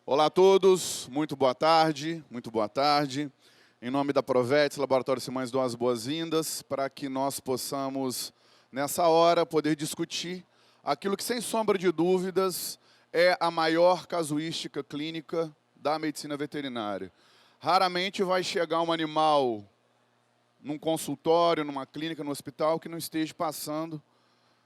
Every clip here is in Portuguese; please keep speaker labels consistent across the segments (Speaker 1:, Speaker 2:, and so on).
Speaker 1: Olá a todos, muito boa tarde, muito boa tarde. Em nome da Provetes, Laboratório Simões, dou as boas-vindas para que nós possamos, nessa hora, poder discutir aquilo que, sem sombra de dúvidas, é a maior casuística clínica da medicina veterinária. Raramente vai chegar um animal num consultório, numa clínica, no hospital, que não esteja passando,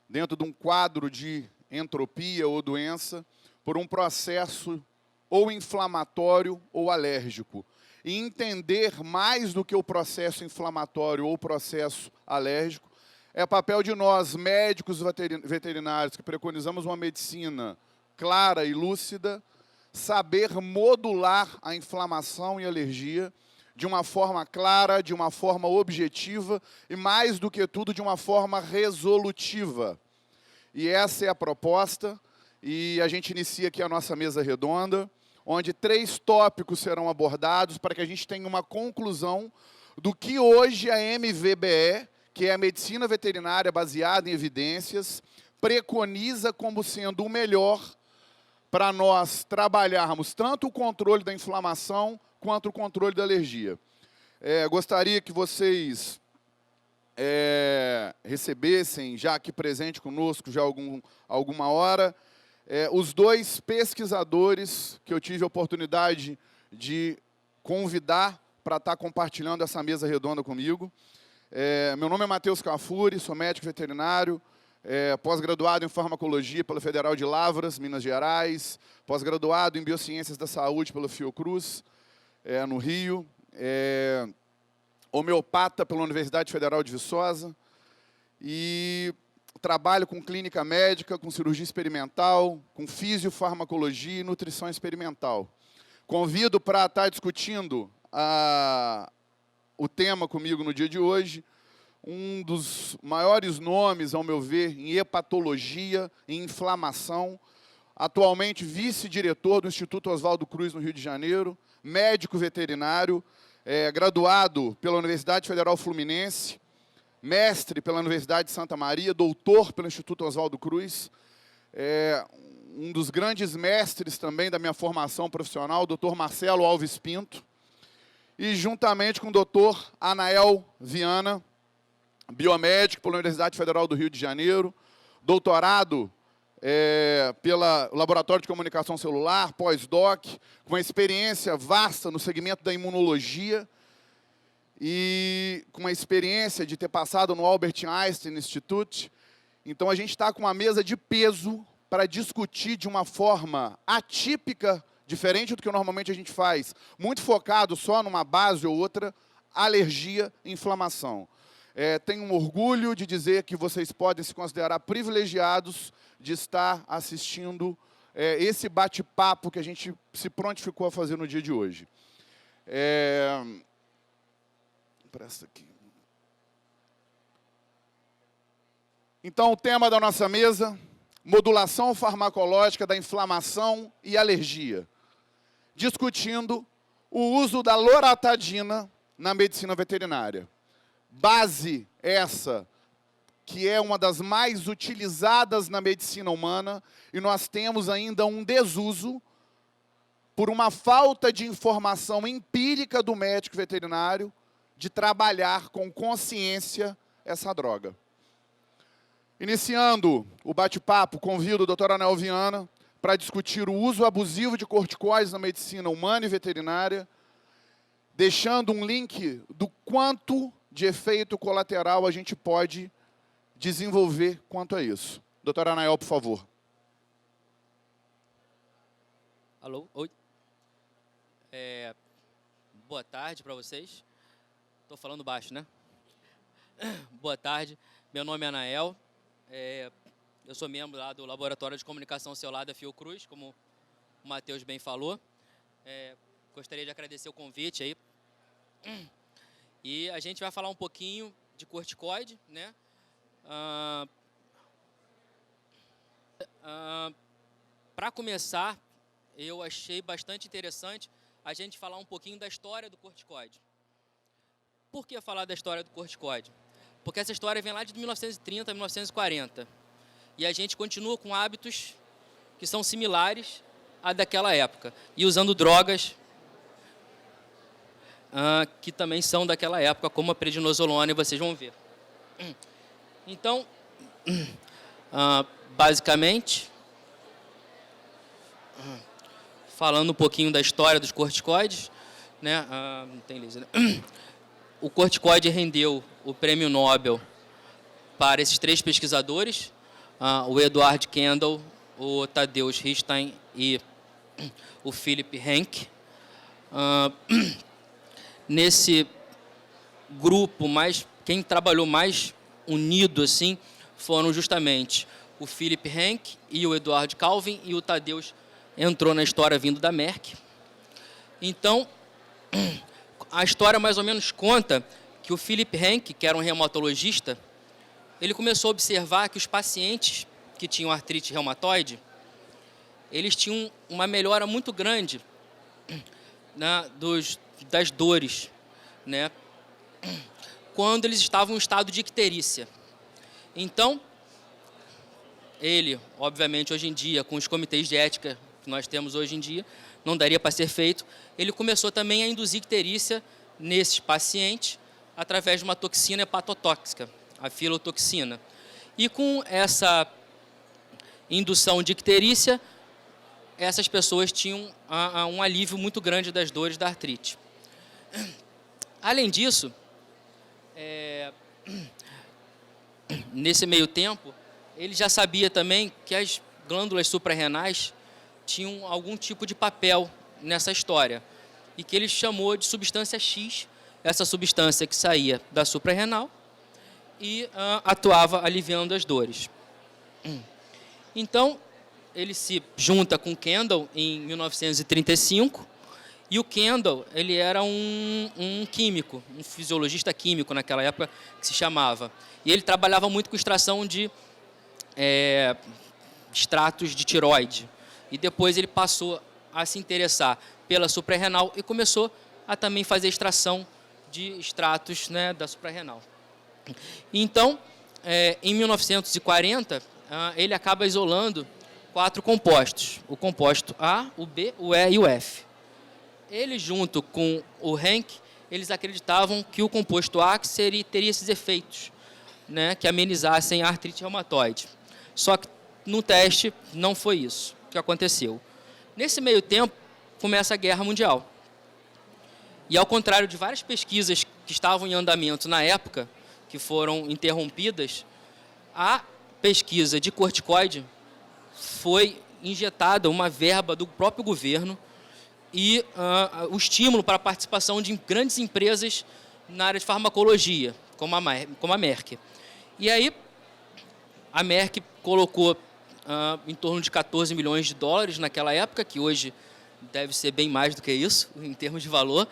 Speaker 1: dentro de um quadro de entropia ou doença, por um processo ou inflamatório ou alérgico. E entender mais do que o processo inflamatório ou o processo alérgico é papel de nós, médicos veterinários, que preconizamos uma medicina clara e lúcida, saber modular a inflamação e alergia de uma forma clara, de uma forma objetiva e, mais do que tudo, de uma forma resolutiva. E essa é a proposta, e a gente inicia aqui a nossa mesa redonda, onde 3 tópicos serão abordados para que a gente tenha uma conclusão do que hoje a MVBE, que é a Medicina Veterinária Baseada em Evidências, preconiza como sendo o melhor para nós trabalharmos tanto o controle da inflamação quanto o controle da alergia. Gostaria que vocês recebessem, já aqui presente conosco, já alguma hora, os 2 pesquisadores que eu tive a oportunidade de convidar para estar compartilhando essa mesa redonda comigo. Meu nome é Matheus Cafuri, sou médico veterinário, pós-graduado em farmacologia pela Federal de Lavras, Minas Gerais, pós-graduado em biociências da saúde pela Fiocruz, no Rio, homeopata pela Universidade Federal de Viçosa e trabalho com clínica médica, com cirurgia experimental, com fisiofarmacologia e nutrição experimental. Convido para estar discutindo o tema comigo no dia de hoje, um dos maiores nomes, ao meu ver, em hepatologia, em inflamação, atualmente vice-diretor do Instituto Oswaldo Cruz, no Rio de Janeiro, médico veterinário, graduado pela Universidade Federal Fluminense, mestre pela Universidade de Santa Maria, doutor pelo Instituto Oswaldo Cruz, um dos grandes mestres também da minha formação profissional, o doutor Marcelo Alves Pinto, e juntamente com o doutor Anael Viana, biomédico pela Universidade Federal do Rio de Janeiro, doutorado pelo Laboratório de Comunicação Celular, pós-doc, com uma experiência vasta no segmento da imunologia, e com a experiência de ter passado no Albert Einstein Institute. Então, a gente está com uma mesa de peso para discutir de uma forma atípica, diferente do que normalmente a gente faz, muito focado só numa base ou outra, alergia e inflamação. Tenho um orgulho de dizer que vocês podem se considerar privilegiados de estar assistindo esse bate-papo que a gente se prontificou a fazer no dia de hoje. Presta aqui. Então, o tema da nossa mesa, modulação farmacológica da inflamação e alergia. Discutindo o uso da loratadina na medicina veterinária. Base essa, que é uma das mais utilizadas na medicina humana, e nós temos ainda um desuso por uma falta de informação empírica do médico veterinário de trabalhar com consciência essa droga. Iniciando o bate-papo, convido o Dr. Anael Viana para discutir o uso abusivo de corticoides na medicina humana e veterinária, deixando um link do quanto de efeito colateral a gente pode desenvolver quanto a isso. Dr. Anael, por favor.
Speaker 2: Alô? Oi. Boa tarde para vocês. Estou falando baixo, né? Boa tarde. Meu nome é Anael. Eu sou membro lá do Laboratório de Comunicação Celular da Fiocruz, como o Matheus bem falou. Gostaria de agradecer o convite aí. E a gente vai falar um pouquinho de corticoide, né? Para começar, eu achei bastante interessante a gente falar um pouquinho da história do corticoide. Por que falar da história do corticoide? Porque essa história vem lá de 1930 a 1940. E a gente continua com hábitos que são similares a daquela época. E usando drogas que também são daquela época, como a prednisolona, e vocês vão ver. Então, basicamente, falando um pouquinho da história dos corticoides, né? Não tem laser, né? O corticoide rendeu o prêmio Nobel para esses 3 pesquisadores, o Edward Kendall, o Tadeusz Richter e o Philip Henke. Nesse grupo, quem trabalhou mais unido assim, foram justamente o Philip Henke e o Edward Calvin, e o Tadeusz entrou na história vindo da Merck. Então, a história mais ou menos conta que o Philip Henke, que era um reumatologista, ele começou a observar que os pacientes que tinham artrite reumatoide, eles tinham uma melhora muito grande, né, das dores, né, quando eles estavam em estado de icterícia. Então, ele, obviamente, hoje em dia, com os comitês de ética que nós temos hoje em dia, não daria para ser feito, ele começou também a induzir icterícia nesses pacientes através de uma toxina hepatotóxica, a filotoxina. E com essa indução de icterícia, essas pessoas tinham um alívio muito grande das dores da artrite. Além disso, nesse meio tempo, ele já sabia também que as glândulas suprarrenais tinham algum tipo de papel nessa história, e que ele chamou de substância X, essa substância que saía da suprarrenal e atuava aliviando as dores. Então, ele se junta com Kendall em 1935, e o Kendall, ele era um químico, um fisiologista químico naquela época, que se chamava. E ele trabalhava muito com extração de extratos de tireoide. E depois ele passou a se interessar pela suprarrenal e começou a também fazer extração de extratos, né, da suprarrenal. Então, em 1940, ele acaba isolando 4 compostos: o composto A, o B, o E e o F. Ele, junto com o Henke, eles acreditavam que o composto A teria esses efeitos, né, que amenizassem a artrite reumatoide. Só que no teste não foi isso que aconteceu. Nesse meio tempo, começa a Guerra Mundial. E ao contrário de várias pesquisas que estavam em andamento na época, que foram interrompidas, a pesquisa de corticoide foi injetada uma verba do próprio governo e o estímulo para a participação de grandes empresas na área de farmacologia, como a Merck. E aí, a Merck colocou em torno de 14 milhões de dólares naquela época, que hoje deve ser bem mais do que isso, em termos de valor.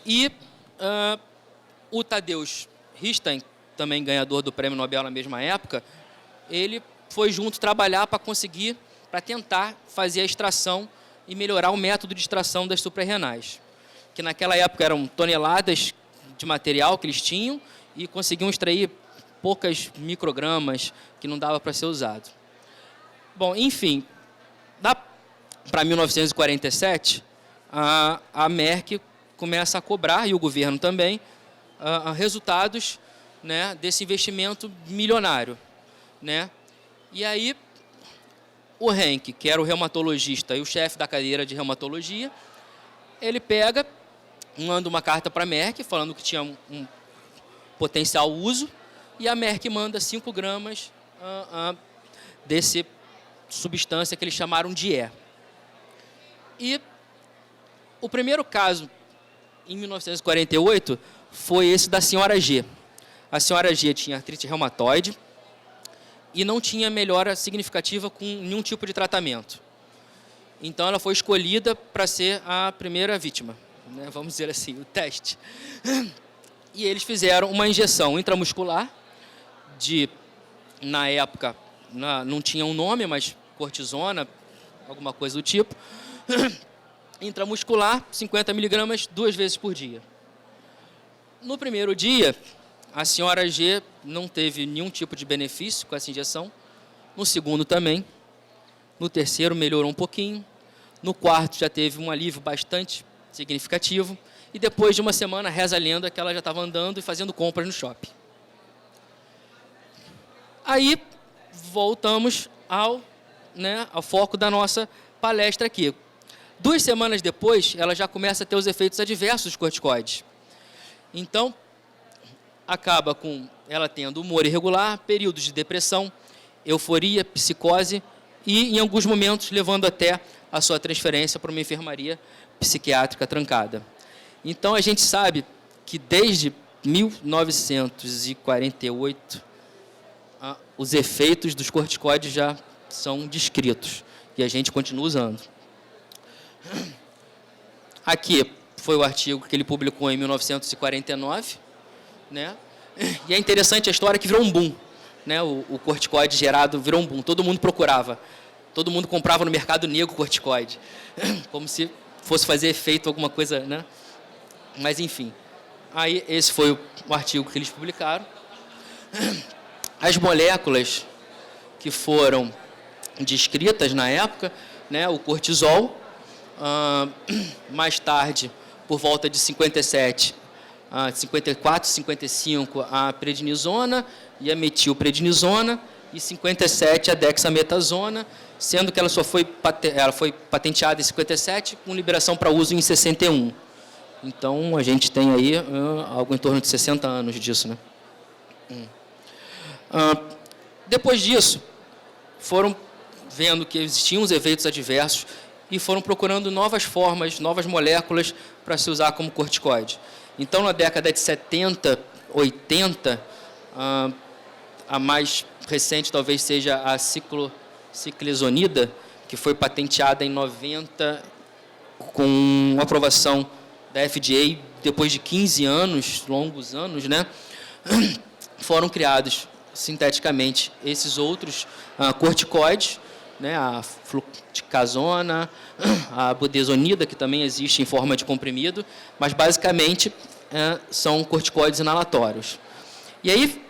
Speaker 2: E o Tadeusz Richter, também ganhador do Prêmio Nobel na mesma época, ele foi junto trabalhar para tentar fazer a extração e melhorar o método de extração das suprarrenais, que naquela época eram toneladas de material que eles tinham e conseguiam extrair poucas microgramas, que não dava para ser usado. Bom, enfim, para 1947, a Merck começa a cobrar, e o governo também, resultados, né, desse investimento milionário, né? E aí, o Henke, que era o reumatologista e o chefe da cadeira de reumatologia, ele manda uma carta para a Merck, falando que tinha um potencial uso, e a Merck manda 5 gramas desse substância que eles chamaram de E. E o primeiro caso, em 1948, foi esse da senhora G. A senhora G tinha artrite reumatoide e não tinha melhora significativa com nenhum tipo de tratamento. Então, ela foi escolhida para ser a primeira vítima, né? Vamos dizer assim, o teste. E eles fizeram uma injeção intramuscular na época, não tinha um nome, mas cortisona, alguma coisa do tipo, intramuscular, 50 miligramas, 2 vezes por dia. No primeiro dia, a senhora G não teve nenhum tipo de benefício com essa injeção. No segundo também. No terceiro melhorou um pouquinho. No quarto já teve um alívio bastante significativo. E depois de uma semana, reza a lenda que ela já estava andando e fazendo compras no shopping. Aí, voltamos ao foco da nossa palestra aqui. 2 semanas depois, ela já começa a ter os efeitos adversos dos corticoides. Então, acaba com ela tendo humor irregular, períodos de depressão, euforia, psicose e, em alguns momentos, levando até a sua transferência para uma enfermaria psiquiátrica trancada. Então, a gente sabe que desde 1948, os efeitos dos corticoides já são descritos e a gente continua usando. Aqui foi o artigo que ele publicou em 1949, né? E é interessante a história que virou um boom, né? O corticoide gerado virou um boom, todo mundo procurava, todo mundo comprava no mercado negro corticoide, como se fosse fazer efeito alguma coisa, né? Mas enfim, aí esse foi o artigo que eles publicaram. As moléculas que foram descritas na época, né, o cortisol, mais tarde, por volta de 57, 54, 55, a prednisona e a metilprednisona, e 57, a dexametasona, sendo que ela foi patenteada em 57, com liberação para uso em 61. Então, a gente tem aí algo em torno de 60 anos disso, né? Depois disso, foram vendo que existiam os efeitos adversos e foram procurando novas formas, novas moléculas para se usar como corticoide. Então, na década de 70, 80, a mais recente talvez seja a ciclizonida, que foi patenteada em 90 com aprovação da FDA, depois de 15 anos, longos anos, né? Foram criados sinteticamente esses outros corticoides, né? A fluticasona, a budesonida, que também existe em forma de comprimido, mas basicamente são corticoides inalatórios. E aí,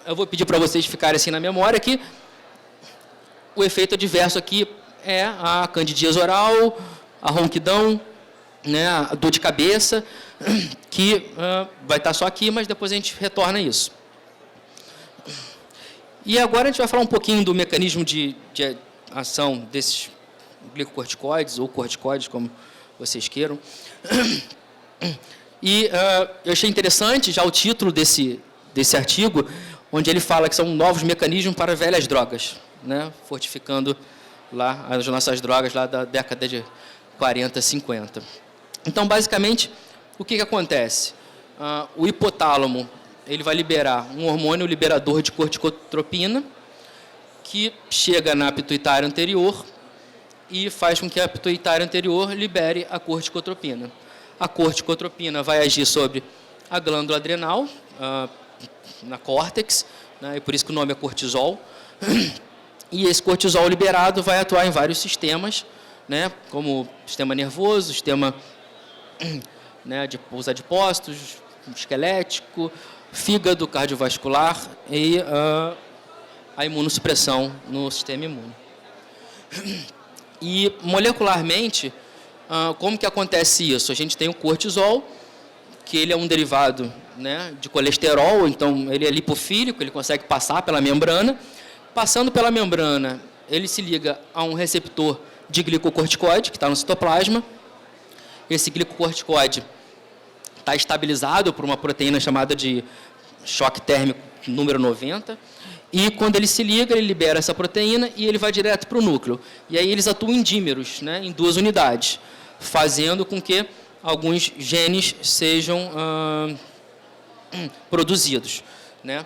Speaker 2: eu vou pedir para vocês ficarem assim na memória que o efeito adverso aqui é a candidíase oral, a ronquidão, né, a dor de cabeça, que vai estar só aqui, mas depois a gente retorna a isso. E agora a gente vai falar um pouquinho do mecanismo de ação desses glicocorticoides, ou corticoides, como vocês queiram. E eu achei interessante já o título desse artigo, onde ele fala que são novos mecanismos para velhas drogas, né, fortificando lá as nossas drogas lá da década de 40, 50. Então, basicamente, o que acontece? O hipotálamo ele vai liberar um hormônio liberador de corticotropina, que chega na pituitária anterior e faz com que a pituitária anterior libere a corticotropina. A corticotropina vai agir sobre a glândula adrenal, na córtex, né, e por isso que o nome é cortisol. E esse cortisol liberado vai atuar em vários sistemas, né, como sistema nervoso, sistema, né, os adipócitos, esquelético, fígado, cardiovascular e a imunossupressão no sistema imune. E molecularmente, como que acontece isso? A gente tem o cortisol, que ele é um derivado, né, de colesterol, então ele é lipofílico, ele consegue passar pela membrana. Passando pela membrana, ele se liga a um receptor de glicocorticoide, que está no citoplasma. Esse glicocorticoide está estabilizado por uma proteína chamada de choque térmico número 90. E quando ele se liga, ele libera essa proteína e ele vai direto para o núcleo. E aí eles atuam em dímeros, né, em 2 unidades, fazendo com que alguns genes sejam produzidos, né?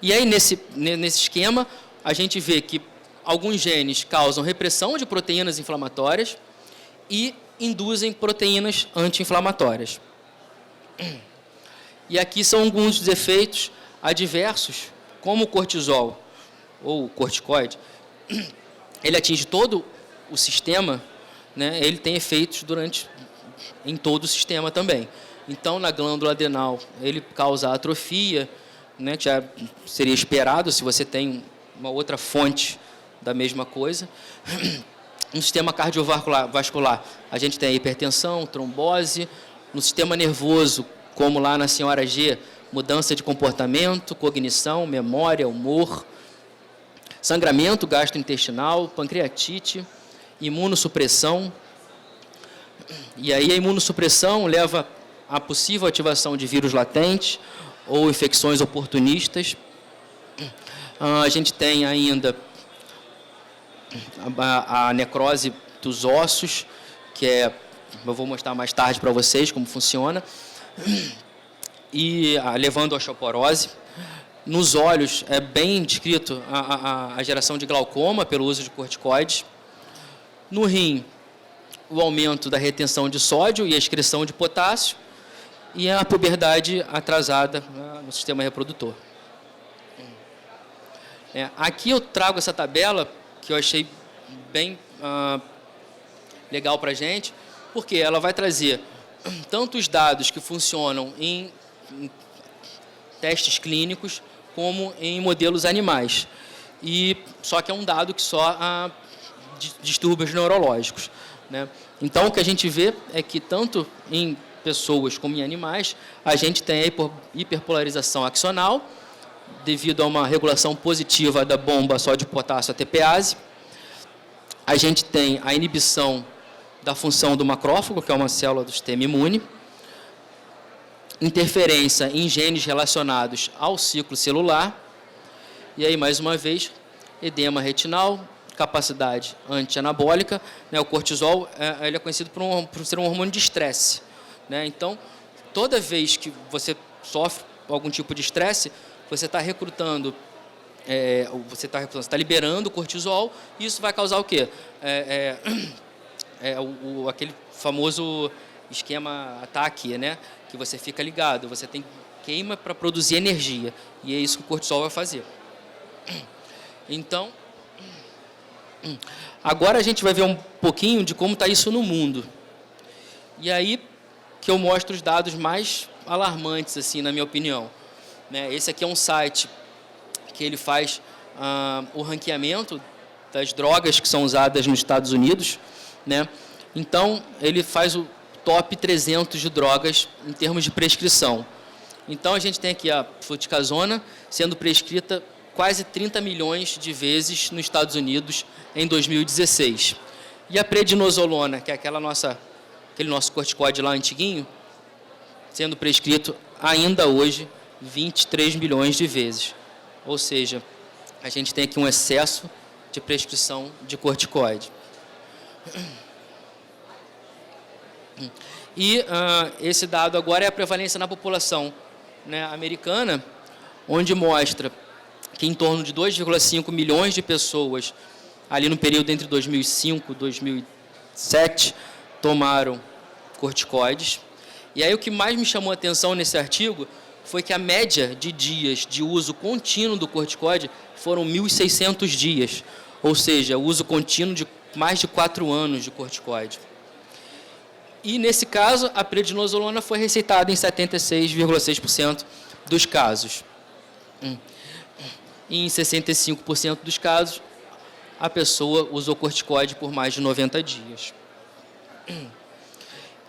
Speaker 2: E aí, nesse esquema, a gente vê que alguns genes causam repressão de proteínas inflamatórias e induzem proteínas anti-inflamatórias. E aqui são alguns dos efeitos adversos, como o cortisol, ou o corticoide, ele atinge todo o sistema, né, ele tem efeitos em todo o sistema também. Então, na glândula adrenal, ele causa atrofia, né, que já seria esperado se você tem uma outra fonte da mesma coisa. No sistema cardiovascular, a gente tem a hipertensão, trombose. No sistema nervoso, como lá na senhora G, mudança de comportamento, cognição, memória, humor, sangramento gastrointestinal, pancreatite, imunossupressão. E aí a imunossupressão leva à possível ativação de vírus latentes ou infecções oportunistas. A gente tem ainda a necrose dos ossos, que eu vou mostrar mais tarde para vocês como funciona, e levando à osteoporose. Nos olhos é bem descrito a geração de glaucoma pelo uso de corticoides. No rim, o aumento da retenção de sódio e a excreção de potássio, e a puberdade atrasada no sistema reprodutor. Aqui eu trago essa tabela que eu achei bem legal para a gente, porque ela vai trazer tanto os dados que funcionam em testes clínicos, como em modelos animais. Só que é um dado que só distúrbios neurológicos, né? Então, o que a gente vê é que, tanto em pessoas como em animais, a gente tem a hiperpolarização axonal, devido a uma regulação positiva da bomba sódio-potássio ATPase. A gente tem a inibição da função do macrófago, que é uma célula do sistema imune, interferência em genes relacionados ao ciclo celular, e aí, mais uma vez, edema retinal, capacidade anti-anabólica, né? O cortisol ele é conhecido por ser um hormônio de estresse, né? Então, toda vez que você sofre algum tipo de estresse, você está recrutando, você está liberando o cortisol, e isso vai causar o quê? Aquele famoso esquema ataque, né? Que você fica ligado, você queima para produzir energia, e é isso que o cortisol vai fazer. Então, agora a gente vai ver um pouquinho de como está isso no mundo. E aí que eu mostro os dados mais alarmantes, assim, na minha opinião. Esse aqui é um site que ele faz o ranqueamento das drogas que são usadas nos Estados Unidos, né? Então, ele faz o top 300 de drogas em termos de prescrição. Então, a gente tem aqui a fluticasona sendo prescrita quase 30 milhões de vezes nos Estados Unidos em 2016. E a prednisolona, que é aquele nosso corticoide lá antiguinho, sendo prescrito ainda hoje 23 milhões de vezes. Ou seja, a gente tem aqui um excesso de prescrição de corticoide. E esse dado agora é a prevalência na população, né, americana, onde mostra que em torno de 2,5 milhões de pessoas, ali no período entre 2005 e 2007, tomaram corticoides. E aí o que mais me chamou a atenção nesse artigo foi que a média de dias de uso contínuo do corticoide foram 1.600 dias, ou seja, o uso contínuo de mais de 4 anos de corticoide. E, nesse caso, a prednisolona foi receitada em 76,6% dos casos. E em 65% dos casos, a pessoa usou corticoide por mais de 90 dias.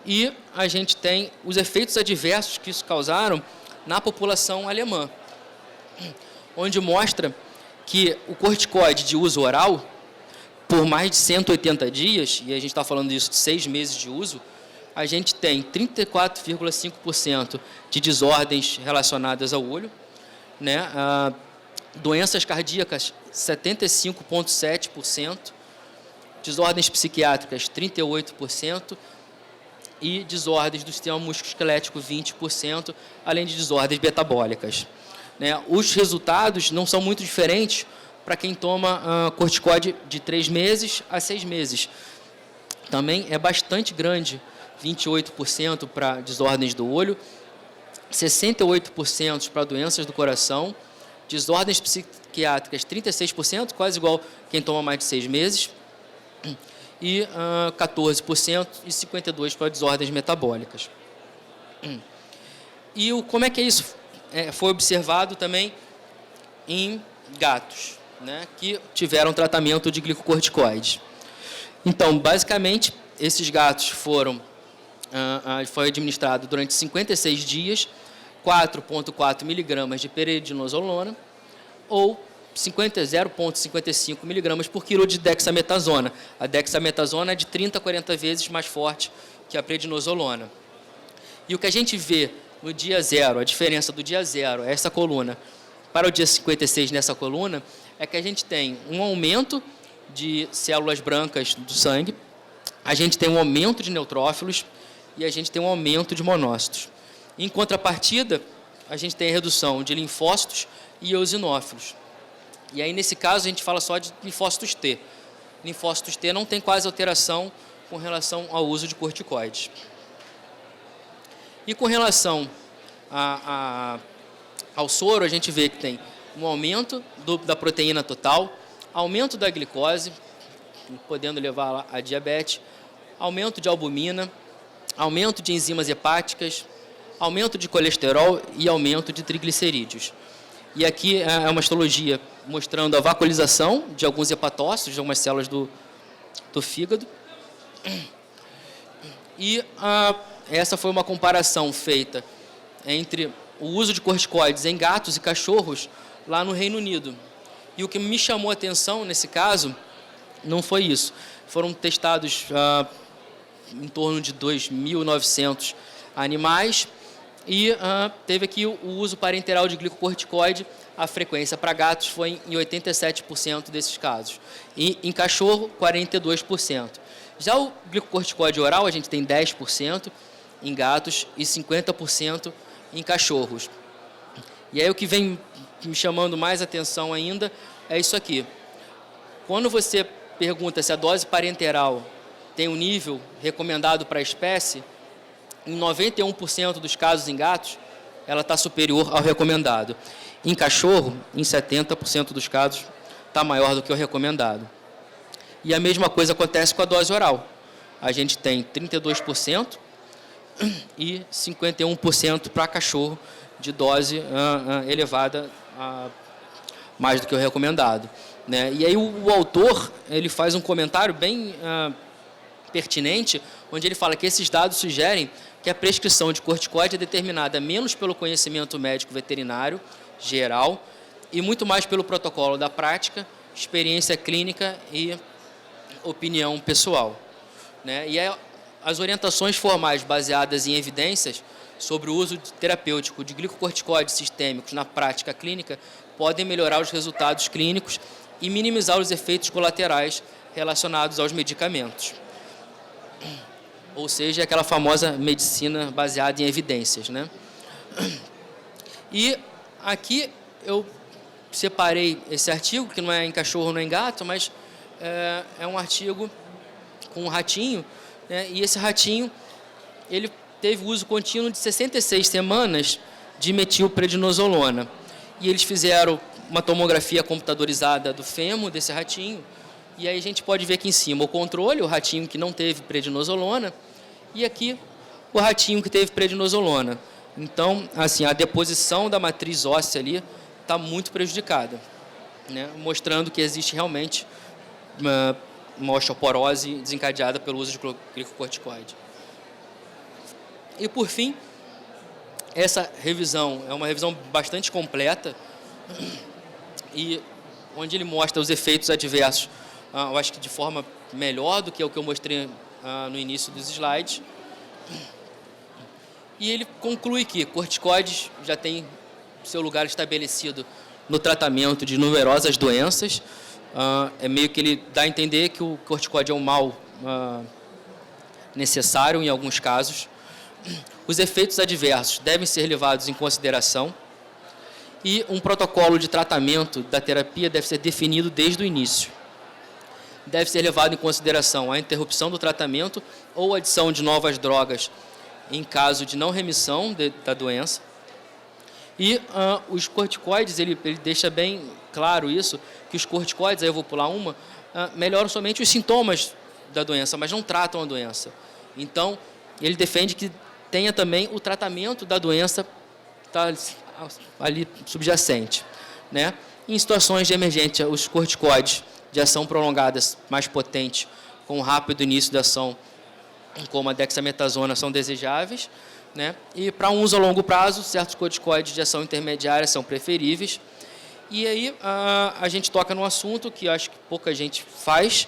Speaker 2: E a gente tem os efeitos adversos que isso causaram na população alemã, onde mostra que o corticoide de uso oral, por mais de 180 dias, e a gente está falando disso de 6 meses de uso, a gente tem 34,5% de desordens relacionadas ao olho, né? Doenças cardíacas, 75,7%, desordens psiquiátricas, 38%, e desordens do sistema musculoesquelético, 20%, além de desordens metabólicas. Né? Os resultados não são muito diferentes para quem toma corticoide de 3 meses a 6 meses. Também é bastante grande, 28% para desordens do olho, 68% para doenças do coração, desordens psiquiátricas, 36%, quase igual quem toma mais de 6 meses, e 14% e 52% para desordens metabólicas. E como é que isso foi observado também em gatos? né, que tiveram tratamento de glicocorticoides. Então, basicamente, esses gatos foi administrado durante 56 dias, 4,4 miligramas de prednisolona ou 0,55 miligramas por quilo de dexametasona. A dexametasona é de 30 a 40 vezes mais forte que a prednisolona. E o que a gente vê no dia zero, a diferença do dia zero, essa coluna, para o dia 56 nessa coluna, é que a gente tem um aumento de células brancas do sangue, a gente tem um aumento de neutrófilos e a gente tem um aumento de monócitos. Em contrapartida, a gente tem a redução de linfócitos e eosinófilos. E aí, nesse caso, a gente fala só de linfócitos T. Linfócitos T não tem quase alteração com relação ao uso de corticoides. E com relação ao soro, a gente vê que tem um aumento da proteína total, aumento da glicose, podendo levar a diabetes, aumento de albumina, aumento de enzimas hepáticas, aumento de colesterol e aumento de triglicerídeos. E aqui é uma histologia mostrando a vacuolização de alguns hepatócitos, de algumas células do fígado. E essa foi uma comparação feita entre o uso de corticoides em gatos e cachorros lá no Reino Unido. E o que me chamou a atenção nesse caso não foi isso. Foram testados em torno de 2.900 animais e teve aqui o uso parenteral de glicocorticoide. A frequência para gatos foi em 87% desses casos. E em cachorro, 42%. Já o glicocorticoide oral, a gente tem 10% em gatos e 50% em cachorros. E aí o que vem me chamando mais atenção ainda é isso aqui. Quando você pergunta se a dose parenteral tem um nível recomendado para a espécie, em 91% dos casos em gatos, ela está superior ao recomendado. Em cachorro, em 70% dos casos, está maior do que o recomendado. E a mesma coisa acontece com a dose oral. A gente tem 32% e 51% para cachorro de dose elevada, mais do que o recomendado. Né? E aí o autor ele faz um comentário bem pertinente, onde ele fala que esses dados sugerem que a prescrição de corticoide é determinada menos pelo conhecimento médico veterinário geral e muito mais pelo protocolo da prática, experiência clínica e opinião pessoal. Né? E as orientações formais baseadas em evidências sobre o uso terapêutico de glicocorticoides sistêmicos na prática clínica podem melhorar os resultados clínicos e minimizar os efeitos colaterais relacionados aos medicamentos. Ou seja, aquela famosa medicina baseada em evidências. Né? E aqui eu separei esse artigo, que não é em cachorro, não é em gato, mas é um artigo com um ratinho, né? E esse ratinho ele teve uso contínuo de 66 semanas de metilprednisolona. E eles fizeram uma tomografia computadorizada do fêmur desse ratinho, e aí a gente pode ver aqui em cima o controle, o ratinho que não teve prednisolona, e aqui o ratinho que teve prednisolona. Então, assim, a deposição da matriz óssea ali está muito prejudicada, né? Mostrando que existe realmente uma osteoporose desencadeada pelo uso de glicocorticoide. E, por fim, essa revisão é uma revisão bastante completa, e onde ele mostra os efeitos adversos, eu acho que de forma melhor do que o que eu mostrei no início dos slides. E ele conclui que corticoides já têm seu lugar estabelecido no tratamento de numerosas doenças. É meio que ele dá a entender que o corticoide é um mal necessário em alguns casos. Os efeitos adversos devem ser levados em consideração e um protocolo de tratamento da terapia deve ser definido desde o início. Deve ser levado em consideração a interrupção do tratamento ou adição de novas drogas em caso de não remissão da doença. E os corticoides, ele deixa bem claro isso, que os corticoides, aí eu vou pular uma, melhoram somente os sintomas da doença, mas não tratam a doença. Então, ele defende que tenha também o tratamento da doença tá ali subjacente, né? Em situações de emergência, os corticoides de ação prolongada mais potente, com rápido início da ação, como a dexametasona, são desejáveis, né? E para um uso a longo prazo, certos corticoides de ação intermediária são preferíveis. E aí a gente toca num assunto que eu acho que pouca gente faz,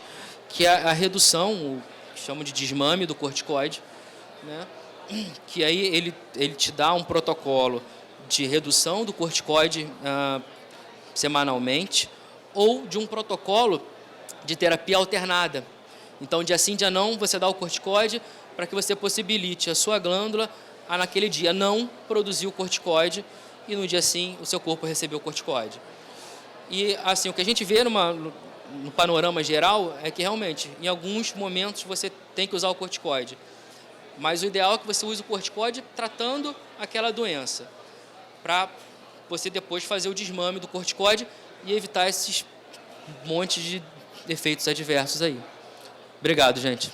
Speaker 2: que é a redução, o que chamam de desmame do corticoide, né? Que aí ele te dá um protocolo de redução do corticoide semanalmente, ou de um protocolo de terapia alternada. Então, dia sim, dia não, você dá o corticoide para que você possibilite a sua glândula a, naquele dia, não produzir o corticoide e no dia sim, o seu corpo receber o corticoide. E, assim, o que a gente vê no panorama geral é que, realmente, em alguns momentos você tem que usar o corticoide. Mas o ideal é que você use o corticoide tratando aquela doença, para você depois fazer o desmame do corticoide e evitar esses montes de efeitos adversos aí. Obrigado, gente.